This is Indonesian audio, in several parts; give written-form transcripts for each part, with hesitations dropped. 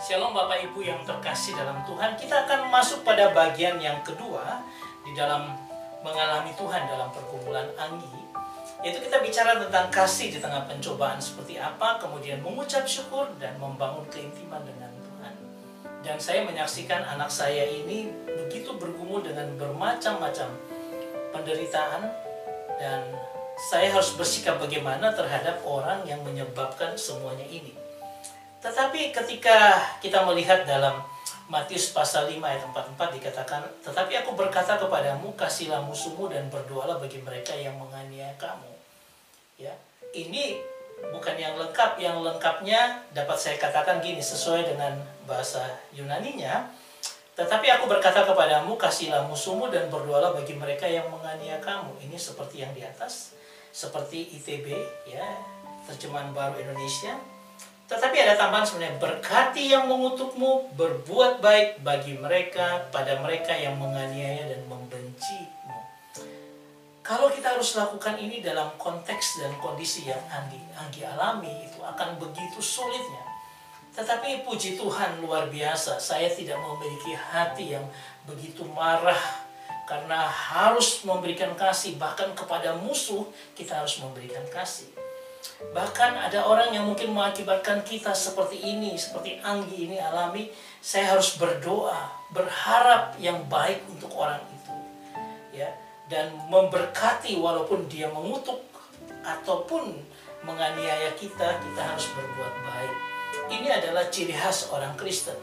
Shalom Bapak Ibu yang terkasih dalam Tuhan. Kita akan masuk pada bagian yang kedua di dalam mengalami Tuhan dalam pergumulan Anggi. Yaitu kita bicara tentang kasih di tengah pencobaan seperti apa, kemudian mengucap syukur dan membangun keintiman dengan Tuhan. Dan saya menyaksikan anak saya ini begitu bergumul dengan bermacam-macam penderitaan, dan saya harus bersikap bagaimana terhadap orang yang menyebabkan semuanya ini. Tetapi ketika kita melihat dalam Matius pasal 5 ayat 44 dikatakan, "Tetapi aku berkata kepadamu, kasihilah musuhmu dan berdoalah bagi mereka yang menganiaya kamu." Ya, ini bukan yang lengkap. Yang lengkapnya dapat saya katakan gini, sesuai dengan bahasa Yunaninya, "Tetapi aku berkata kepadamu, kasihilah musuhmu dan berdoalah bagi mereka yang menganiaya kamu." Ini seperti yang di atas, seperti ITB, ya, terjemahan baru Indonesia. Tetapi ada tambahan sebenarnya, "Berkati yang mengutukmu, berbuat baik bagi mereka, pada mereka yang menganiaya dan membencimu." Kalau kita harus lakukan ini dalam konteks dan kondisi yang Anggi alami, itu akan begitu sulitnya. Tetapi puji Tuhan luar biasa, saya tidak memiliki hati yang begitu marah karena harus memberikan kasih. Bahkan kepada musuh kita harus memberikan kasih. Bahkan ada orang yang mungkin mengakibatkan kita seperti ini, seperti Anggi ini alami. Saya harus berdoa, berharap yang baik untuk orang itu, ya, dan memberkati walaupun dia mengutuk ataupun menganiaya kita harus berbuat baik. Ini adalah ciri khas orang Kristen,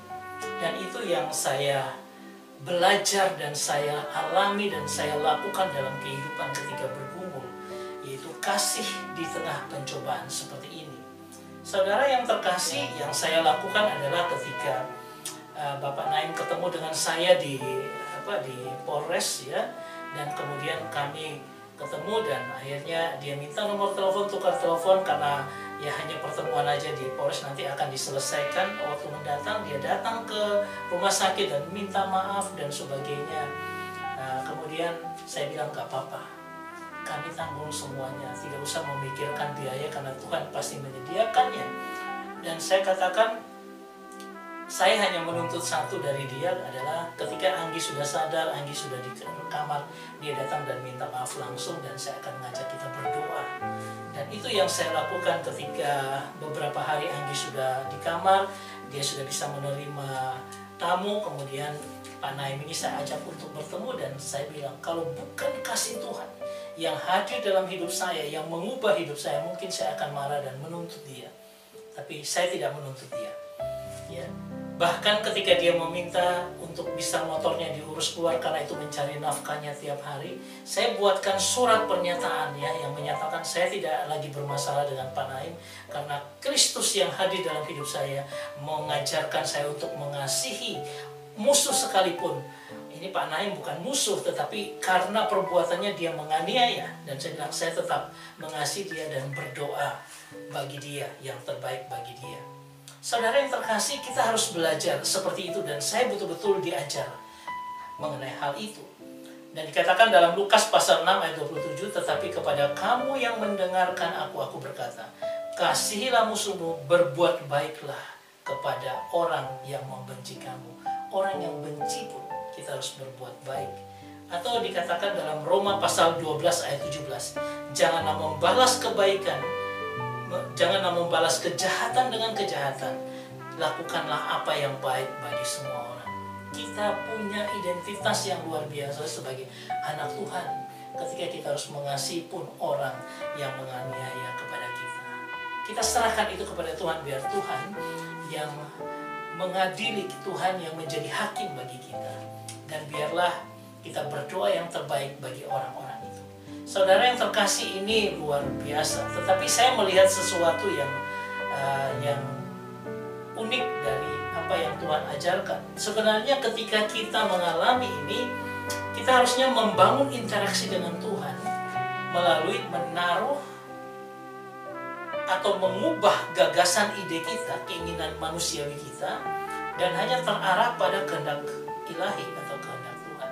dan itu yang saya belajar dan saya alami dan saya lakukan dalam kehidupan ketika bergumul, yaitu kasih di tengah pencobaan seperti ini. Saudara yang terkasih, yang saya lakukan adalah ketika Bapak Naim ketemu dengan saya di Polres, ya, dan kemudian kami ketemu dan akhirnya dia minta nomor telepon, tukar telepon karena ya hanya pertemuan aja di Polres, nanti akan diselesaikan waktu mendatang. Dia datang ke rumah sakit dan minta maaf dan sebagainya. Kemudian saya bilang, "Gak apa-apa, kami tanggung semuanya, tidak usah memikirkan biaya karena Tuhan pasti menyediakannya." Dan saya katakan, saya hanya menuntut satu dari dia adalah ketika Anggi sudah sadar, Anggi sudah di kamar, dia datang dan minta maaf langsung, dan saya akan mengajak kita berdoa. Dan itu yang saya lakukan ketika beberapa hari Anggi sudah di kamar, dia sudah bisa menerima tamu, kemudian Pak Naim ini saya ajak untuk bertemu, dan saya bilang, kalau bukan kasih Tuhan yang hadir dalam hidup saya, yang mengubah hidup saya, mungkin saya akan marah dan menuntut dia. Tapi saya tidak menuntut dia, ya. Bahkan ketika dia meminta untuk bisa motornya diurus keluar karena itu mencari nafkahnya tiap hari, saya buatkan surat pernyataan, ya, yang menyatakan saya tidak lagi bermasalah dengan Pak Naim karena Kristus yang hadir dalam hidup saya mengajarkan saya untuk mengasihi musuh sekalipun. Ini Pak Naim bukan musuh, tetapi karena perbuatannya dia menganiaya, dan saya bilang saya tetap mengasihi dia dan berdoa bagi dia yang terbaik bagi dia. Saudara yang terkasih, kita harus belajar seperti itu, dan saya betul-betul diajar mengenai hal itu. Dan dikatakan dalam Lukas pasal 6 ayat 27, "Tetapi kepada kamu yang mendengarkan aku berkata, kasihilah musuhmu, berbuat baiklah kepada orang yang membenci kamu." Orang yang benci pun kita harus berbuat baik. Atau dikatakan dalam Roma pasal 12 ayat 17, "Janganlah membalas kebaikan, janganlah membalas kejahatan dengan kejahatan. Lakukanlah apa yang baik bagi semua orang." Kita punya identitas yang luar biasa sebagai anak Tuhan ketika kita harus mengasihi pun orang yang menganiaya kepada kita. Kita serahkan itu kepada Tuhan, biar Tuhan yang mengadili, Tuhan yang menjadi hakim bagi kita. Dan biarlah kita berdoa yang terbaik bagi orang-orang itu. Saudara yang terkasih, ini luar biasa. Tetapi saya melihat sesuatu yang unik dari apa yang Tuhan ajarkan. Sebenarnya ketika kita mengalami ini, kita harusnya membangun interaksi dengan Tuhan melalui menaruh atau mengubah gagasan ide kita, keinginan manusiawi kita, dan hanya terarah pada kehendak ilahi atau kehendak Tuhan.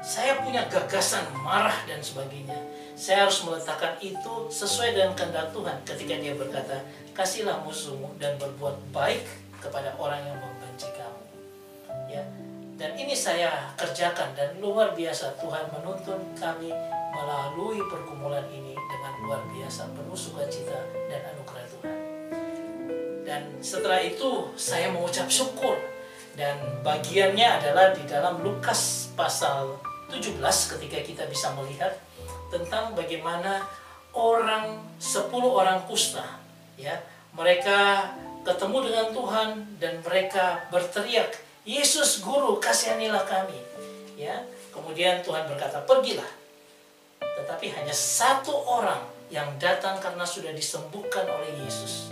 Saya punya gagasan marah dan sebagainya. Saya harus meletakkan itu sesuai dengan kehendak Tuhan ketika dia berkata, "Kasihilah musuhmu dan berbuat baik kepada orang yang membenci kamu. Ya. Dan ini saya kerjakan, dan luar biasa Tuhan menuntun kami melalui pergumulan ini dengan luar biasa, penuh sukacita dan anugerah Tuhan. Dan setelah itu saya mengucap syukur, dan bagiannya adalah di dalam Lukas pasal 17 ketika kita bisa melihat tentang bagaimana 10 orang kusta, ya, mereka ketemu dengan Tuhan dan mereka berteriak, "Yesus Guru, kasihanilah kami." Ya, kemudian Tuhan berkata, "Pergilah." Tetapi hanya satu orang yang datang karena sudah disembuhkan oleh Yesus.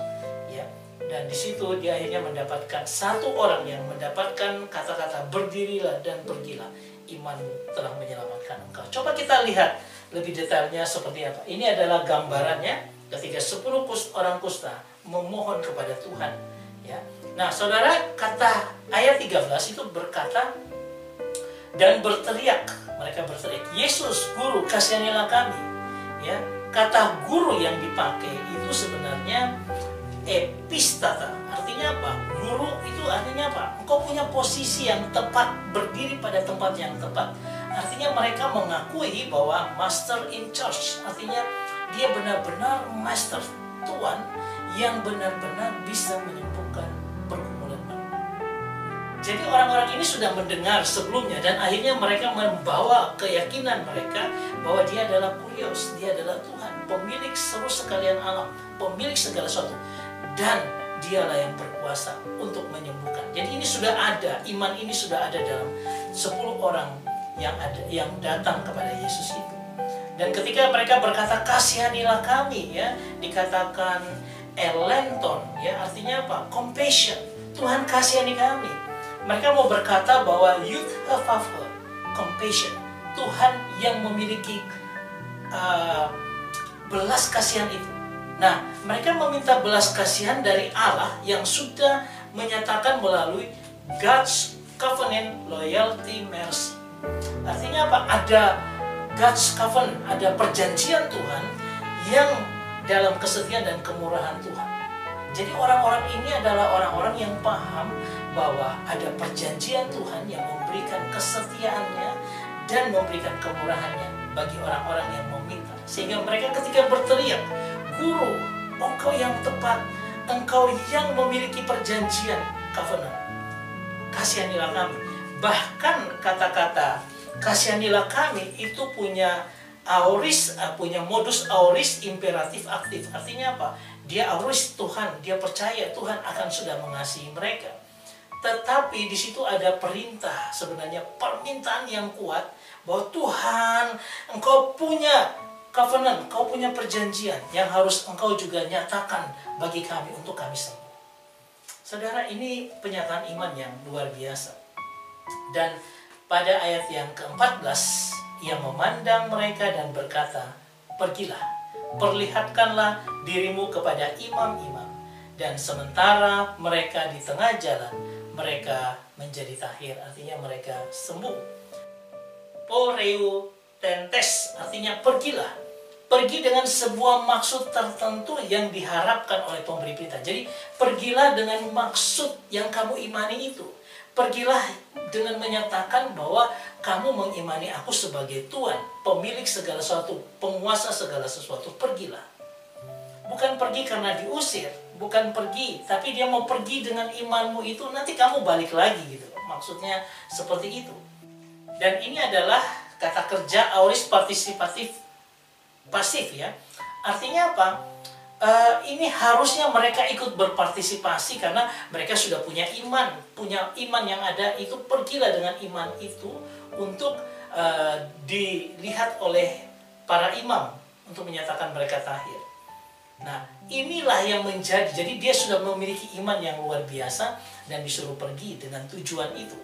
Ya, dan di situ dia akhirnya mendapatkan satu orang yang mendapatkan kata-kata, "Berdirilah dan pergilah, imanmu telah menyelamatkan engkau." Coba kita lihat lebih detailnya seperti apa. Ini adalah gambarannya ketika 10 orang kusta memohon kepada Tuhan. Ya. Nah, saudara, kata ayat 13 itu berkata, dan berteriak, mereka berteriak, "Yesus Guru, kasihanilah kami." Ya, kata guru yang dipakai itu sebenarnya epistata. Artinya apa? Guru itu artinya apa? Engkau punya posisi yang tepat, berdiri pada tempat yang tepat. Artinya mereka mengakui bahwa master in charge. Artinya dia benar-benar master, Tuhan yang benar-benar bisa menyembuhkan pergumulan. Jadi orang-orang ini sudah mendengar sebelumnya, dan akhirnya mereka membawa keyakinan mereka bahwa dia adalah Kurios, dia adalah Tuhan, pemilik seluruh sekalian alam, pemilik segala sesuatu, dan dialah yang berkuasa untuk menyembuhkan. Jadi ini sudah ada, iman ini sudah ada dalam 10 orang yang datang kepada Yesus itu. Dan ketika mereka berkata, "Kasihanilah kami," ya, dikatakan elenton, ya, artinya apa? Compassion. Tuhan kasihani kami. Mereka mau berkata bahwa you have compassion. Tuhan yang memiliki belas kasihan itu. Nah, mereka meminta belas kasihan dari Allah yang sudah menyatakan melalui God's covenant, loyalty, mercy. Artinya apa? Ada God's covenant, ada perjanjian Tuhan yang dalam kesetiaan dan kemurahan Tuhan. Jadi orang-orang ini adalah orang-orang yang paham bahwa ada perjanjian Tuhan yang memberikan kesetiaannya dan memberikan kemurahannya bagi orang-orang yang meminta. Sehingga mereka ketika berteriak, "Guru, engkau yang tepat, engkau yang memiliki perjanjian covenant, kasihanilah kami." Bahkan kata-kata "kasihanilah kami" itu punya aorist, punya modus aorist imperatif aktif. Artinya apa? Dia aorist Tuhan, dia percaya Tuhan akan sudah mengasihi mereka. Tetapi di situ ada perintah, sebenarnya permintaan yang kuat bahwa Tuhan, engkau punya covenant, engkau punya perjanjian yang harus engkau juga nyatakan bagi kami untuk kami sembuh. Saudara, ini penyataan iman yang luar biasa. Dan pada ayat yang ke-14, ia memandang mereka dan berkata, "Pergilah, perlihatkanlah dirimu kepada imam-imam." Dan sementara mereka di tengah jalan, mereka menjadi tahir, artinya mereka sembuh. Poreu tentes, artinya pergilah. Pergi dengan sebuah maksud tertentu yang diharapkan oleh pemberi berita. Jadi pergilah dengan maksud yang kamu imani itu. Pergilah dengan menyatakan bahwa kamu mengimani aku sebagai Tuhan, pemilik segala sesuatu, penguasa segala sesuatu. Pergilah. Bukan pergi karena diusir, bukan pergi, tapi dia mau pergi dengan imanmu itu, nanti kamu balik lagi gitu. Maksudnya seperti itu. Dan ini adalah kata kerja aorist partisipatif pasif, ya. Artinya apa? Ini harusnya mereka ikut berpartisipasi karena mereka sudah punya iman yang ada itu. Pergilah dengan iman itu untuk dilihat oleh para imam untuk menyatakan mereka tahir. Nah, inilah yang menjadi, jadi dia sudah memiliki iman yang luar biasa dan disuruh pergi dengan tujuan itu.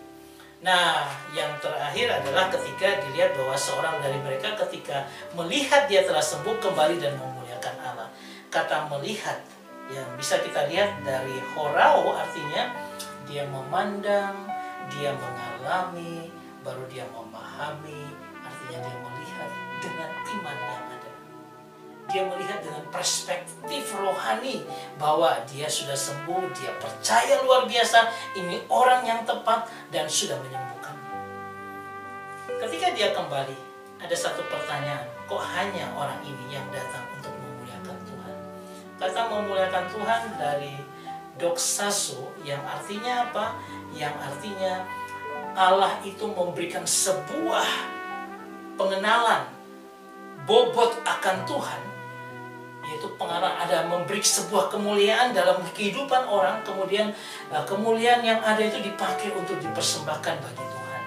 Nah, yang terakhir adalah ketika dilihat bahwa seorang dari mereka ketika melihat dia telah sembuh kembali dan memuliakan Allah. Kata melihat yang bisa kita lihat dari horao, artinya dia memandang, dia mengalami, baru dia memahami. Artinya dia melihat dengan iman yang ada. Dia melihat dengan dengan perspektif rohani bahwa dia sudah sembuh, dia percaya luar biasa ini orang yang tepat dan sudah menyembuhkan. Ketika dia kembali, ada satu pertanyaan, kok hanya orang ini yang datang untuk memuliakan Tuhan? Kata memuliakan Tuhan dari doxazo yang artinya apa? Yang artinya Allah itu memberikan sebuah pengenalan bobot akan Tuhan, yaitu pengenalan, ada memberi sebuah kemuliaan dalam kehidupan orang, kemudian kemuliaan yang ada itu dipakai untuk dipersembahkan bagi Tuhan.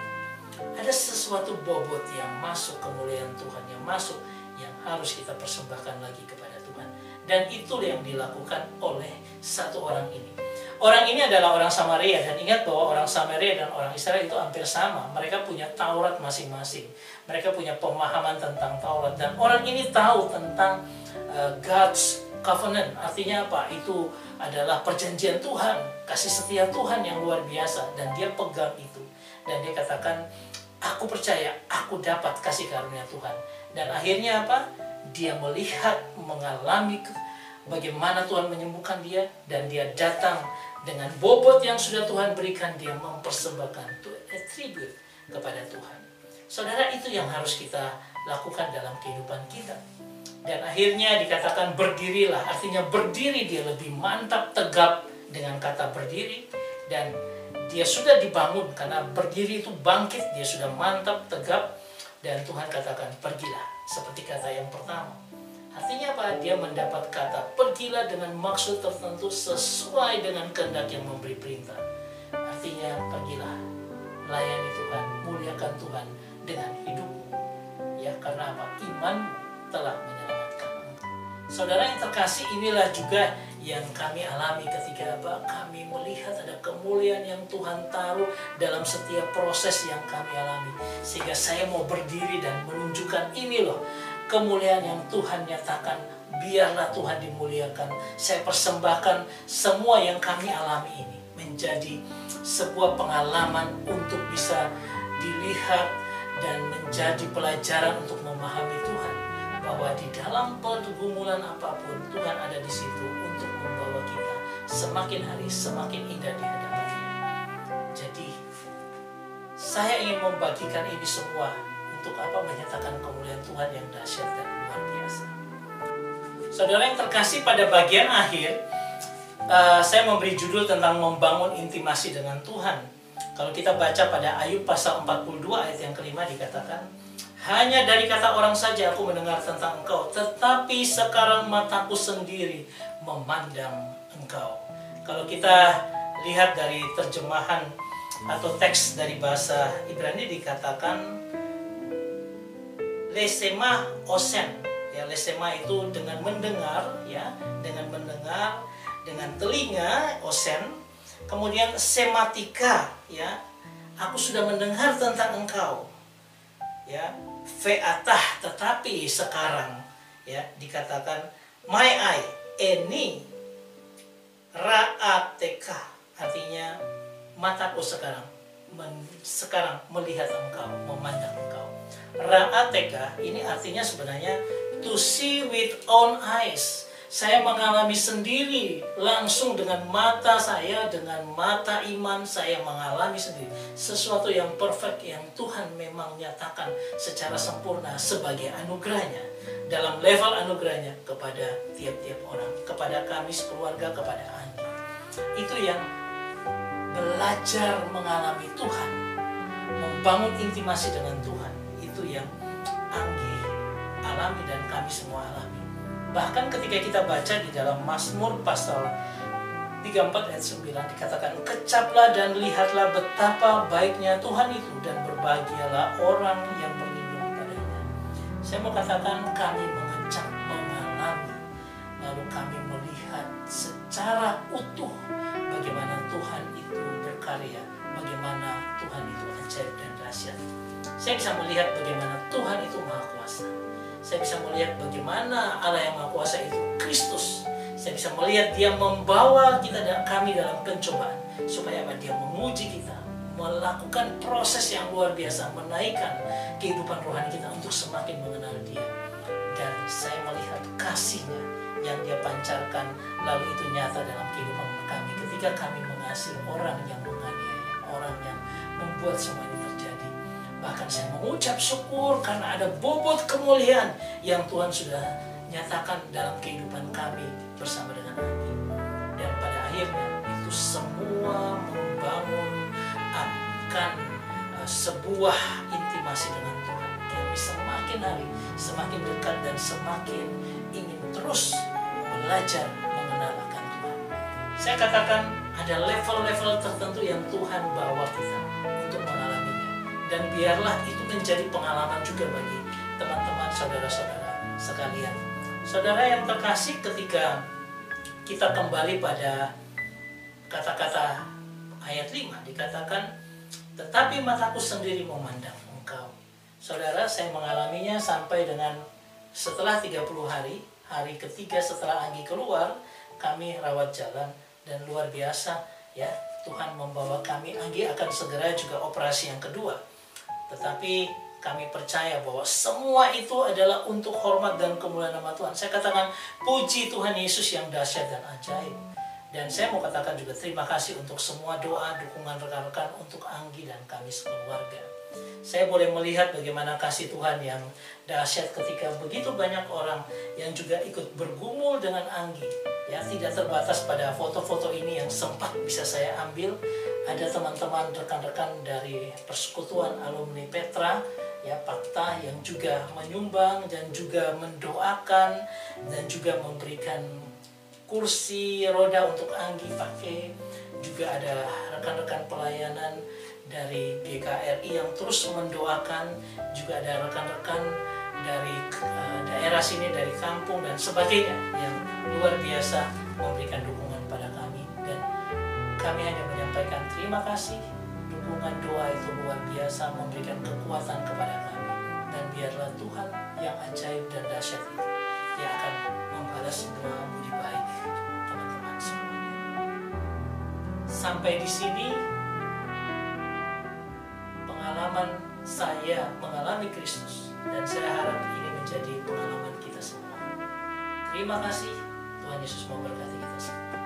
Ada sesuatu bobot yang masuk, kemuliaan Tuhan yang masuk, yang harus kita persembahkan lagi kepada Tuhan. Dan itu yang dilakukan oleh satu orang ini. Orang ini adalah orang Samaria, dan ingat bahwa orang Samaria dan orang Israel itu hampir sama. Mereka punya Taurat masing-masing. Mereka punya pemahaman tentang Taurat, dan orang ini tahu tentang God's covenant. Artinya apa? Itu adalah perjanjian Tuhan, kasih setia Tuhan yang luar biasa, dan dia pegang itu. Dan dia katakan, aku percaya, aku dapat kasih karunia Tuhan. Dan akhirnya apa? Dia melihat, mengalami bagaimana Tuhan menyembuhkan dia, dan dia datang dengan bobot yang sudah Tuhan berikan, dia mempersembahkan, to attribute kepada Tuhan. Saudara, itu yang harus kita lakukan dalam kehidupan kita. Dan akhirnya dikatakan berdirilah, artinya berdiri, dia lebih mantap, tegap dengan kata berdiri. Dan dia sudah dibangun, karena berdiri itu bangkit, dia sudah mantap, tegap. Dan Tuhan katakan pergilah, seperti kata yang pertama. Artinya apa? Dia mendapat kata pergilah dengan maksud tertentu sesuai dengan kehendak yang memberi perintah. Artinya pergilah, layani Tuhan, muliakan Tuhan dengan hidupmu. Ya, karena apa? Imanmu telah menyelamatkanmu. Saudara yang terkasih, inilah juga yang kami alami ketika apa? Kami melihat ada kemuliaan yang Tuhan taruh dalam setiap proses yang kami alami. Sehingga saya mau berdiri dan menunjukkan ini loh, kemuliaan yang Tuhan nyatakan, biarlah Tuhan dimuliakan. Saya persembahkan semua yang kami alami ini menjadi sebuah pengalaman untuk bisa dilihat dan menjadi pelajaran untuk memahami Tuhan. Bahwa di dalam pergumulan apapun, Tuhan ada di situ untuk membawa kita semakin hari semakin indah di hadapan-Nya. Jadi, saya ingin membagikan ini semua untuk apa? Menyatakan kemuliaan Tuhan yang dahsyat dan luar biasa. Saudara yang terkasih, pada bagian akhir saya memberi judul tentang membangun intimasi dengan Tuhan. Kalau kita baca pada Ayub pasal 42 ayat yang kelima dikatakan, hanya dari kata orang saja aku mendengar tentang engkau, tetapi sekarang mataku sendiri memandang engkau. Kalau kita lihat dari terjemahan atau teks dari bahasa Ibrani dikatakan lesema osen, ya, lesema itu dengan mendengar, ya, dengan mendengar, dengan telinga osen. Kemudian sematika, ya, aku sudah mendengar tentang engkau, ya, veatah, tetapi sekarang, ya, dikatakan my eye eni raateka, artinya mataku sekarang melihat engkau, memandang engkau. Ra'ateka ini artinya sebenarnya to see with own eyes. Saya mengalami sendiri langsung dengan mata saya, dengan mata iman saya mengalami sendiri sesuatu yang perfect yang Tuhan memang nyatakan secara sempurna sebagai anugerahnya, dalam level anugerahnya kepada tiap-tiap orang, kepada kami sekeluarga, kepada Andi. Itu yang belajar mengalami Tuhan, membangun intimasi dengan Tuhan. Itu yang Anggi alami dan kami semua alami. Bahkan ketika kita baca di dalam Mazmur pasal 34 ayat 9 dikatakan, kecaplah dan lihatlah betapa baiknya Tuhan itu, dan berbahagialah orang yang berlindung padanya. Saya mau katakan kami mengecap, mengalami, lalu kami melihat secara utuh bagaimana Tuhan itu berkarya, bagaimana Tuhan itu ajaib dan dahsyat. Saya bisa melihat bagaimana Tuhan itu Maha Kuasa. Saya bisa melihat bagaimana Allah yang Maha Kuasa itu Kristus. Saya bisa melihat Dia membawa kita dan kami dalam pencobaan. Supaya apa? Dia menguji kita, melakukan proses yang luar biasa, menaikkan kehidupan rohani kita untuk semakin mengenal Dia. Dan saya melihat kasih-Nya yang Dia pancarkan, lalu itu nyata dalam kehidupan kami ketika kami mengasihi orang yang menganiaya, orang yang membuat semua ini terjadi. Bahkan saya mengucap syukur karena ada bobot kemuliaan yang Tuhan sudah nyatakan dalam kehidupan kami bersama dengan Anggi. Dan pada akhirnya itu semua membangun akan sebuah intimasi dengan Tuhan. Kami semakin hari semakin dekat dan semakin ingin terus belajar mengenal akan Tuhan. Saya katakan ada level-level tertentu yang Tuhan bawa kita untuk mengalaminya. Dan biarlah itu menjadi pengalaman juga bagi teman-teman, saudara-saudara sekalian. Saudara yang terkasih, ketika kita kembali pada kata-kata ayat 5, dikatakan, tetapi mataku sendiri memandang engkau. Saudara, saya mengalaminya sampai dengan setelah 30 hari, hari ketiga setelah Anggi keluar, kami rawat jalan. Dan luar biasa ya, Tuhan membawa kami. Anggi akan segera juga operasi yang kedua. Tetapi kami percaya bahwa semua itu adalah untuk hormat dan kemuliaan nama Tuhan. Saya katakan puji Tuhan Yesus yang dahsyat dan ajaib. Dan saya mau katakan juga terima kasih untuk semua doa, dukungan rekan-rekan untuk Anggi dan kami sekeluarga. Saya boleh melihat bagaimana kasih Tuhan yang dahsyat ketika begitu banyak orang yang juga ikut bergumul dengan Anggi. Ya, tidak terbatas pada foto-foto ini yang sempat bisa saya ambil. Ada teman-teman, rekan-rekan dari persekutuan alumni Petra, ya, Pakta, yang juga menyumbang dan juga mendoakan dan juga memberikan kursi roda untuk Anggi pakai. Juga ada rekan-rekan pelayanan dari GKRI yang terus mendoakan. Juga ada rekan-rekan dari daerah sini, dari kampung dan sebagainya, yang luar biasa memberikan dukungan pada kami. Dan kami hanya menyampaikan terima kasih. Dukungan doa itu luar biasa memberikan kekuatan kepada kami. Dan biarlah Tuhan yang ajaib dan dahsyat itu yang akan membalas semua budi baik teman-teman semuanya. Sampai di sini pengalaman saya mengalami Kristus, dan saya harap ini menjadi pengalaman kita semua. Terima kasih. Tuhan Yesus memberkati kita semua.